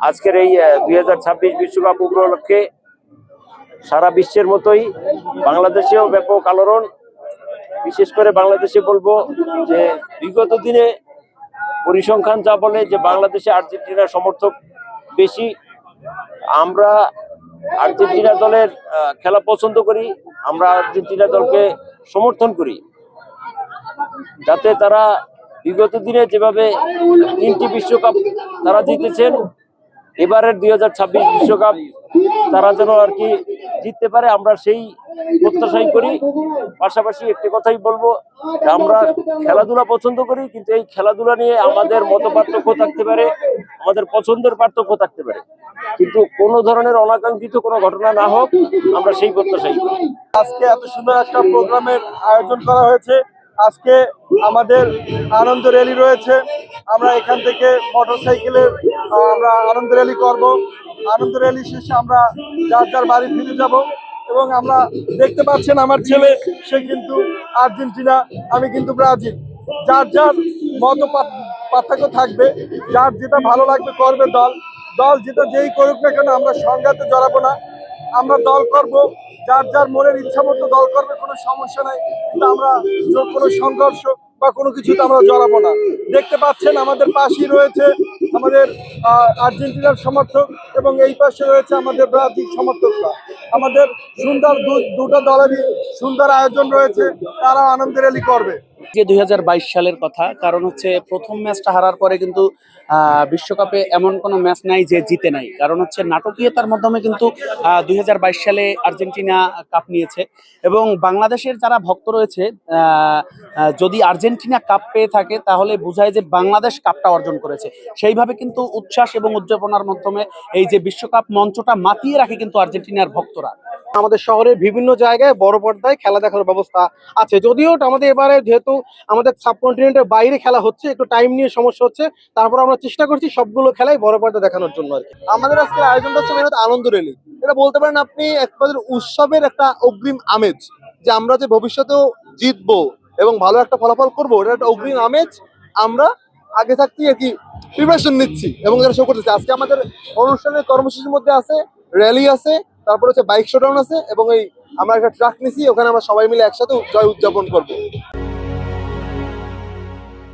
আজকের এই 2026 বিশ্বকাপ উপলক্ষে সারা বিশ্বের মতোই বাংলাদেশেও ব্যাপক আলোড়ন। বিশেষ করে বাংলাদেশে বলবো যে বিগত দিনে পরিসংখ্যান যা বলে যে বাংলাদেশে আর্জেন্টিনার সমর্থক বেশি। আমরা আর্জেন্টিনা দলের খেলা পছন্দ করি, আমরা আর্জেন্টিনা দলকে সমর্থন করি, যাতে তারা বিগত দিনে যেভাবে 3টি বিশ্বকাপ তারা জিতেছেন, এবারের 2026 বিশ্বকাপ তারা যেন আর কি জিততে পারে, আমরা সেই প্রত্যাশাই করি। পাশাপাশি একটি কথাই বলবো, আমরা খেলাধুলা পছন্দ করি, কিন্তু এই খেলাধুলা নিয়ে আমাদের মত পার্থক্য থাকতে পারে, আমাদের পছন্দের পার্থক্য থাকতে পারে, কিন্তু কোনো ধরনের অনাকাঙ্ক্ষিত কোনো ঘটনা না হোক, আমরা সেই প্রত্যাশাই করি। আজকে এত সুন্দর একটা প্রোগ্রামের আয়োজন করা হয়েছে। আজকে আমাদের আনন্দ র্যালি রয়েছে। আমরা এখান থেকে মোটরসাইকেলের আমরা আনন্দ র্যালি করব। আনন্দ র্যালি শেষে আমরা যার যার বাড়ি ফিরে যাব এবং আমরা দেখতে পাচ্ছেন আমার ছেলে সে কিন্তু আর্জেন্টিনা, আমি কিন্তু ব্রাজিল। যার যার মত পার্থক্য থাকবে, যার যেটা ভালো লাগবে করবে দল যেটা যেই করুক না কেন, আমরা সংঘাতে জড়াবো না। আমরা দল করব, যার যার মনের ইচ্ছা মতো দল করবে, কোনো সমস্যা নাই, কিন্তু আমরা কোনো সংঘর্ষ বা কোনো কিছুতে আমরা জড়াবো না। দেখতে পাচ্ছেন আমাদের পাশেই রয়েছে আমাদের আর্জেন্টিনার সমর্থক এবং এই পাশে রয়েছে আমাদের ব্রাজিল সমর্থকরা। আমাদের সুন্দর দুটো দলেরই সুন্দর আয়োজন রয়েছে, তারা আনন্দ র্যালি করবে। যে 2022 সালের কথা, কারণ হচ্ছে প্রথম ম্যাচটা হারার পরে কিন্তু বিশ্বকাপে এমন কোনো ম্যাচ নাই যে জিতে নাই, কারণ হচ্ছে নাটকীয়তার মাধ্যমে কিন্তু 2022 সালে আর্জেন্টিনা কাপ নিয়েছে। এবং বাংলাদেশের যারা ভক্ত রয়েছে, যদি আর্জেন্টিনা কাপ পেয়ে থাকে তাহলে বোঝায় যে বাংলাদেশ কাপটা অর্জন করেছে। সেইভাবে কিন্তু উচ্ছ্বাস এবং উদযাপনার মাধ্যমে এই যে বিশ্বকাপ মঞ্চটা মাতিয়ে রাখে কিন্তু আর্জেন্টিনার ভক্তরা। আমাদের শহরের বিভিন্ন জায়গায় বড় পর্দায় খেলা দেখার ব্যবস্থা আছে, যদিও আমাদের এবারে যেহেতু আমাদের সাবকন্টিনেন্টের বাইরে খেলা হচ্ছে, একটু টাইম নিয়ে সমস্যা হচ্ছে, তারপর আমরা চেষ্টা করছি সবগুলো খেলাই বড় পর্দা দেখানোর জন্য আর কি। আমাদের আজকে আয়োজনটা হচ্ছে মেনত আনন্দ র্যালি। এটা বলতে পারেন আপনি এক প্রকার উৎসবের একটা অগ্রিম আমেজ, যে আমরা যে ভবিষ্যতেও জিতবো এবং ভালো একটা ফলাফল করবো, এটা একটা অগ্রিম আমেজ। আমরা আগে থাকতেই আর কি প্রিপারেশন নিচ্ছি এবং যারা শো করতেছি। আজকে আমাদের অনুষ্ঠানের কর্মসূচির মধ্যে আছে র্যালি আছে, তারপর হচ্ছে বাইক শোডাউন আছে এবং এই আমরা একটা ট্রাক নিছি, ওখানে আমরা সবাই মিলে একসাথে জয় উদযাপন করবো।